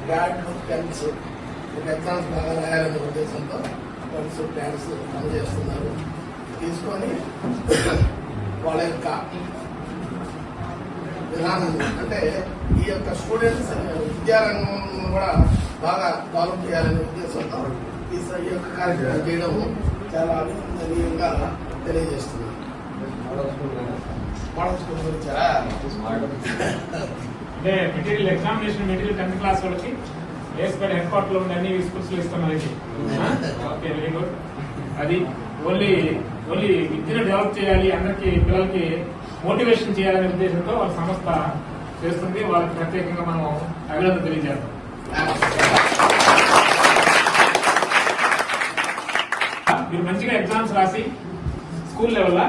ప్యాడ్లు pens exams బాగా రాయాలనే ఉద్దేశంతో pens pods అందజేస్తున్నారు. తీసుకొని వాళ్ళ యొక్క విధానం అంటే ఈ యొక్క స్టూడెంట్స్ విద్యారంగం కూడా బాగా డెవలప్ చేయాలనే ఉద్దేశంతో ఈ యొక్క కార్యక్రమం చేయడం చాలా అభినందనీయంగా తెలియజేస్తున్నాను. మోడల్ స్కూల్ గురించారా? అంటే material examination material 10th class వాళ్ళకి ఏస్పేట్ హెడ్ క్వార్టర్ లో ఉండే అన్ని స్కూల్స్ లో ఇస్తున్నారు. Okay, very good. అది ఓన్లీ విద్యను డెవలప్ చేయాలి, అందరికి పిల్లలకి మోటివేషన్ చేయాలనే ఉద్దేశంతో వాళ్ళ సంస్థ చేస్తుంది. వాళ్ళకి ప్రత్యేకంగా మనం అభినందన తెలియజేస్తాం. మీరు మంచిగా ఎగ్జామ్స్ రాసి స్కూల్ లెవెల్